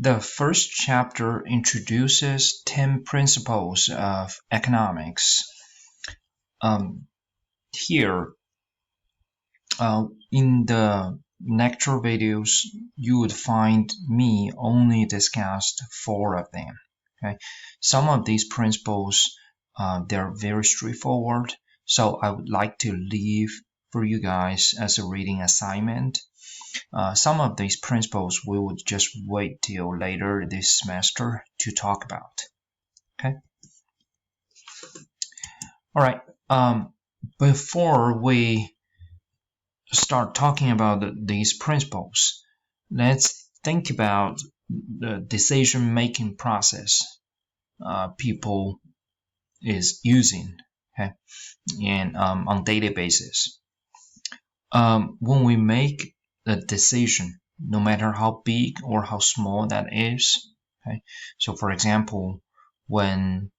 The first chapter introduces 10 principles of economics. Here, in the lecture videos, you would find me only discussed 4 of them. Okay, some of these principles they're very straightforward, so I would like to leave for you guys as a reading assignment. Some of these principles we would just wait till later this semester to talk about. Okay. All right. Before we start talking about these principles, let's think about the decision-making process people is using, okay, and on daily basis. When we make a decision, no matter how big or how small that is, okay. So, for example, when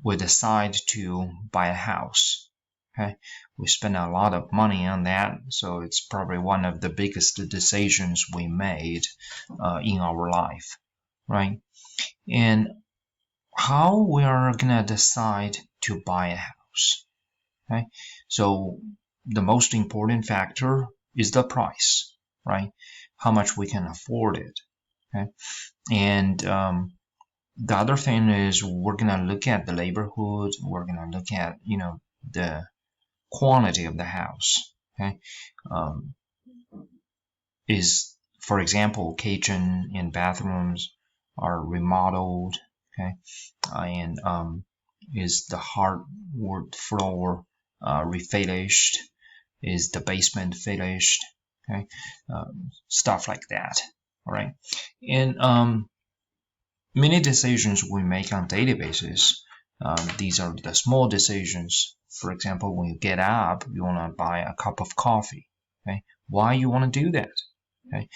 we decide to buy a house, okay, we spend a lot of money on that, so it's probably one of the biggest decisions we made in our life, right? And how we are gonna decide to buy a house, okay? So the most important factor is the price, right? How much we can afford it, okay? And the other thing is we're gonna look at the neighborhood. We're gonna look at the quality of the house. Okay, is, for example, kitchen and bathrooms are remodeled. Okay, and is the hardwood floor refinished? Is the basement finished? Okay, stuff like that. All right, and many decisions we make on a daily basis. These are the small decisions. For example, when you get up, you want to buy a cup of coffee. Okay, why you want to do that? Okay,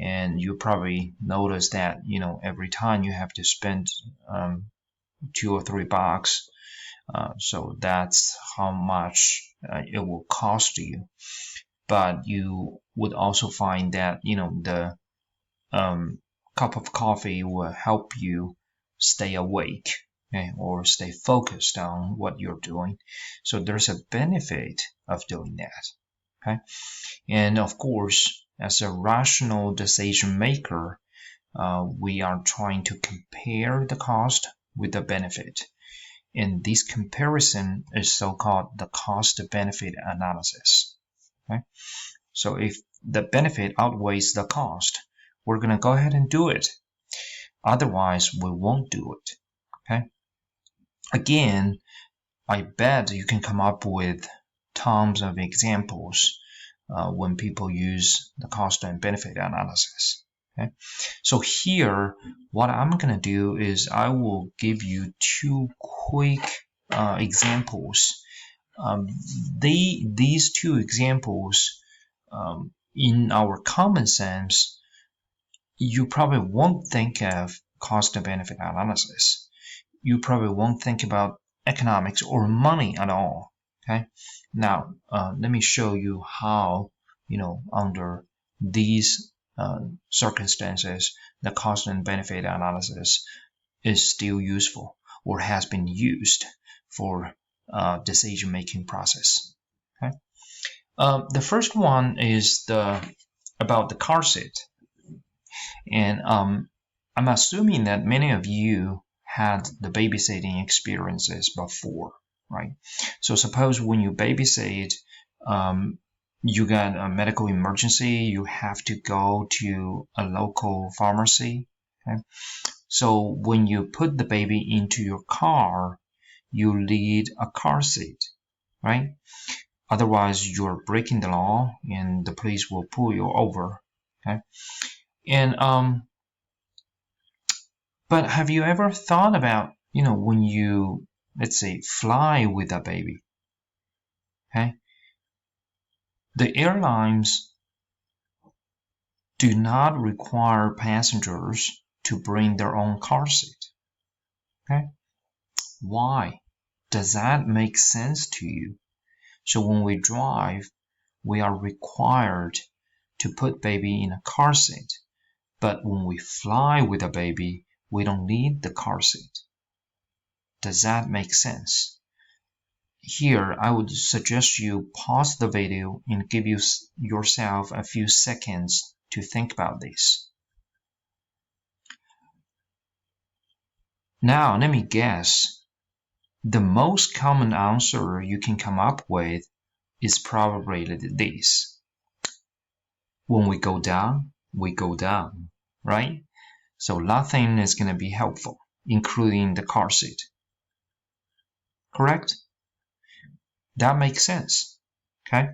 and you probably notice that every time you have to spend $2 or $3. So that's how much it will cost you. But you would also find that the cup of coffee will help you stay awake, okay, or stay focused on what you're doing. So there's a benefit of doing that. Okay, and of course, as a rational decision maker, we are trying to compare the cost with the benefit. And this comparison is so-called the cost-benefit analysis. Okay, so if the benefit outweighs the cost, we're going to go ahead and do it. Otherwise, we won't do it. Okay. Again, I bet you can come up with tons of examples when people use the cost and benefit analysis. Okay. So here, what I'm going to do is I will give you 2 quick examples. These 2 examples, in our common sense, you probably won't think of cost and benefit analysis. You probably won't think about economics or money at all. Okay. Now, let me show you how, under these circumstances, the cost and benefit analysis is still useful or has been used for decision-making process. Okay. The first one is about the car seat. And I'm assuming that many of you had the babysitting experiences before, right? So suppose when you babysit, you got a medical emergency, you have to go to a local pharmacy. Okay? So when you put the baby into your car, you need a car seat, right? Otherwise, you're breaking the law and the police will pull you over. Okay? And but have you ever thought about, when you, let's say, fly with a baby? Okay, the airlines do not require passengers to bring their own car seat. Okay, why? Does that make sense to you? So when we drive, we are required to put baby in a car seat But when we fly with a baby, we don't need the car seat. Does that make sense? Here, I would suggest you pause the video and give yourself a few seconds to think about this. Now, let me guess. The most common answer you can come up with is probably this. When we go down, right? So nothing is going to be helpful, including the car seat. Correct? That makes sense, okay?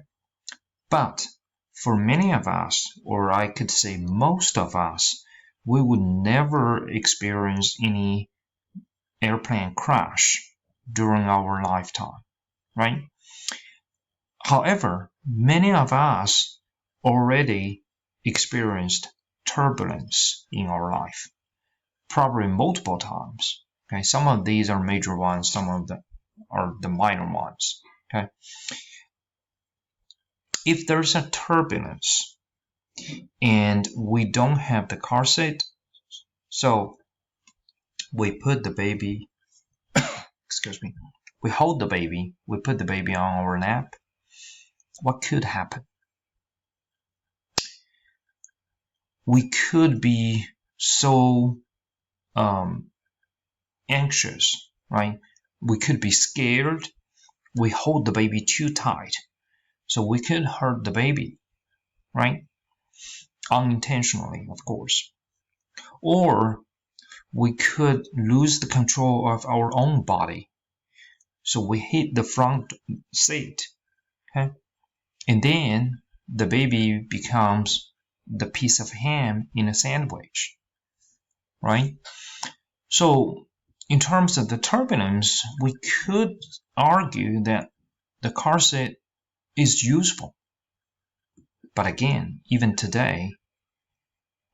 But for many of us, or I could say most of us, we would never experience any airplane crash during our lifetime, right? However, many of us already experienced turbulence in our life, probably multiple times. Okay, some of these are major ones, some of them are the minor ones. Okay, if there's a turbulence and we don't have the car seat, so we put the baby, excuse me, we hold the baby, we put the baby on our lap, what could happen? We could be so anxious, right? We could be scared. We hold the baby too tight. So we could hurt the baby, right? Unintentionally, of course. Or we could lose the control of our own body. So we hit the front seat, okay? And then the baby becomes the piece of ham in a sandwich, right? So in terms of the turbulence, we could argue that the car seat is useful. But again, even today,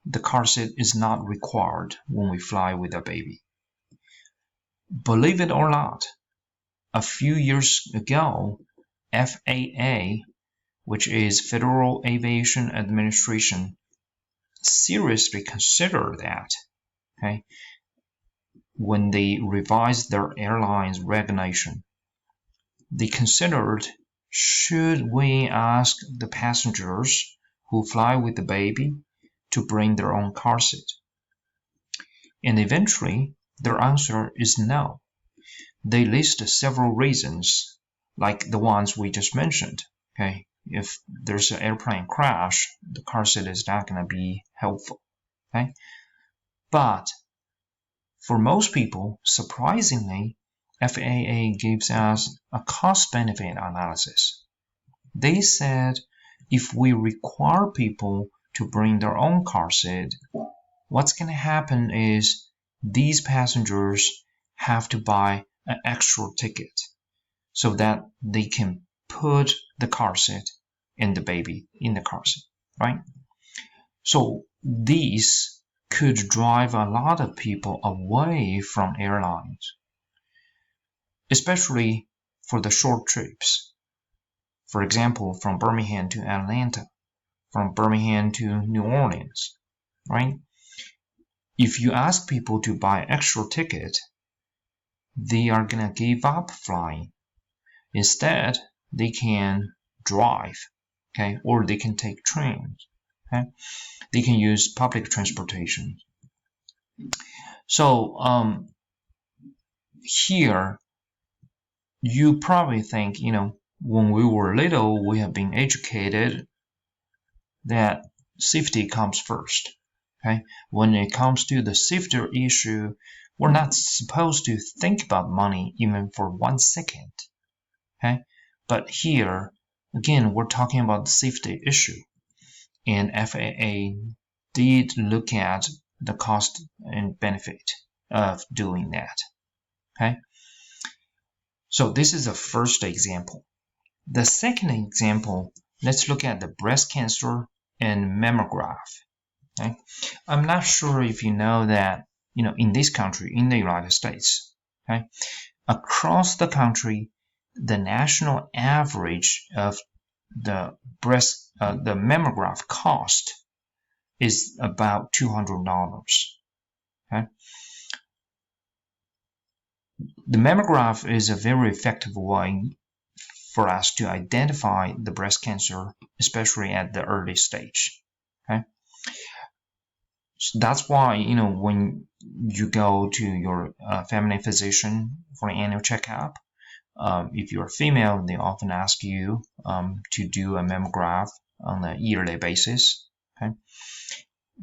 the car seat is not required when we fly with a baby. Believe it or not, a few years ago, FAA, which is Federal Aviation Administration, seriously considered that, okay, when they revised their airlines regulation. They considered, should we ask the passengers who fly with the baby to bring their own car seat? And eventually, their answer is no. They list several reasons, like the ones we just mentioned. Okay, if there's an airplane crash, the car seat is not going to be helpful. Okay, but for most people, surprisingly, FAA gives us a cost-benefit analysis. They said if we require people to bring their own car seat, what's going to happen is these passengers have to buy an extra ticket so that they can put the car seat and the baby in the car seat, right? So these could drive a lot of people away from airlines, especially for the short trips. For example, from Birmingham to Atlanta, from Birmingham to New Orleans, right? If you ask people to buy extra ticket, they are gonna give up flying. Instead, they can drive, okay, or they can take trains, okay? They can use public transportation. So here, you probably think, when we were little, we have been educated that safety comes first. Okay, when it comes to the safety issue, we're not supposed to think about money even for 1 second. Okay, but here again, we're talking about the safety issue, and FAA did look at the cost and benefit of doing that. Okay, so this is the first example. The second example, let's look at the breast cancer and mammograph. Okay? I'm not sure if you know that, in this country, in the United States, okay, across the country, the national average of the mammograph cost is about $200. Okay? The mammograph is a very effective way for us to identify the breast cancer, especially at the early stage. Okay? So that's why, when you go to your family physician for an annual checkup, if you're female, they often ask you to do a mammograph on a yearly basis. Okay?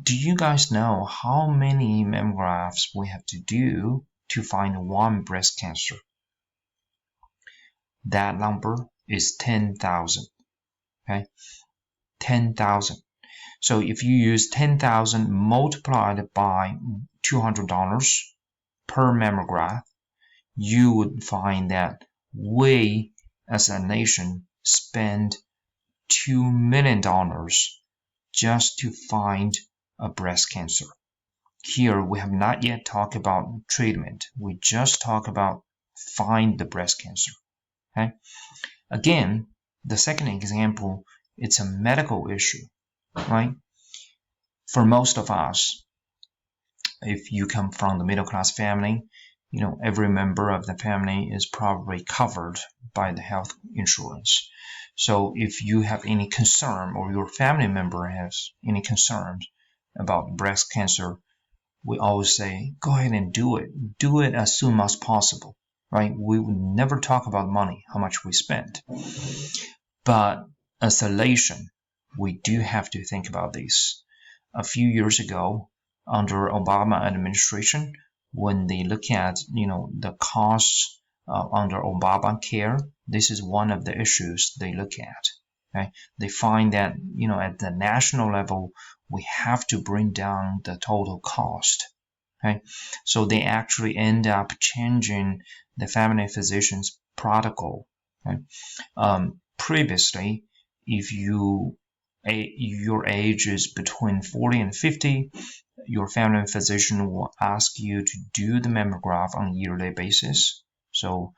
Do you guys know how many mammographs we have to do to find one breast cancer? That number is 10,000. Okay, 10,000. So if you use 10,000 multiplied by $200 per mammograph, you would find that we as a nation spend $2 million just to find a breast cancer. Here we have not yet talked about treatment. We just talk about find the breast cancer. Okay? Again, the second example, it's a medical issue, right? For most of us, if you come from the middle class family, every member of the family is probably covered by the health insurance. So if you have any concern or your family member has any concerns about breast cancer, we always say, go ahead and do it. Do it as soon as possible, right? We would never talk about money, how much we spend. But as a nation, we do have to think about this. A few years ago, under Obama administration, when they look at, the costs under Obamacare, this is one of the issues they look at. Okay? They find that, at the national level, we have to bring down the total cost. Okay? So they actually end up changing the family physician's protocol. Okay? Previously, if your age is between 40 and 50, your family physician will ask you to do the mammograph on a yearly basis. So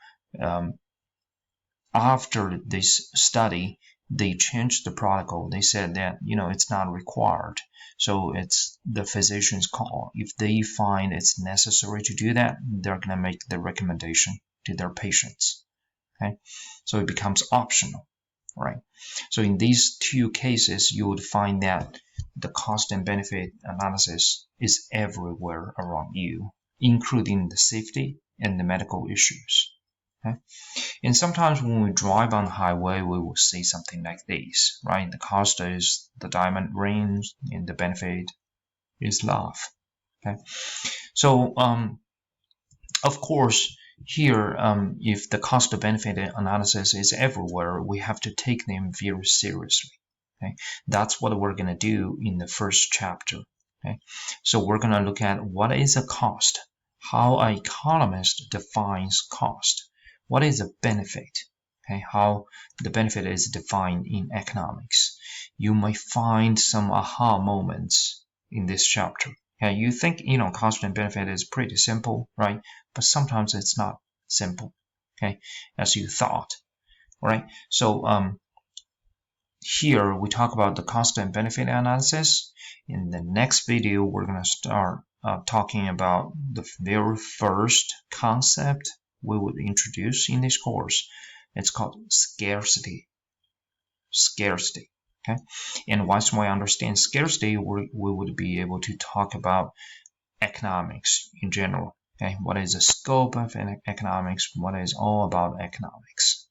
after this study, they changed the protocol. They said that, it's not required. So it's the physician's call. If they find it's necessary to do that, they're going to make the recommendation to their patients. Okay? So it becomes optional, right? So in these two cases, you would find that the cost and benefit analysis is everywhere around you, including the safety and the medical issues. Okay? And sometimes when we drive on the highway, we will see something like this, right? The cost is the diamond rings and the benefit is love. Okay? So, of course, here, if the cost benefit analysis is everywhere, we have to take them very seriously. Okay? That's what we're going to do in the first chapter. Okay? So we're going to look at what is a cost, how an economist defines cost. What is a benefit? Okay, how the benefit is defined in economics. You may find some aha moments in this chapter. Okay, you think, cost and benefit is pretty simple, right? But sometimes it's not simple, okay, as you thought. All right, so here we talk about the cost and benefit analysis. In the next video, we're going to start talking about the very first concept we would introduce in this course. It's called scarcity. Scarcity. Okay, and once we understand scarcity, we would be able to talk about economics in general. Okay, what is the scope of economics? What is all about economics?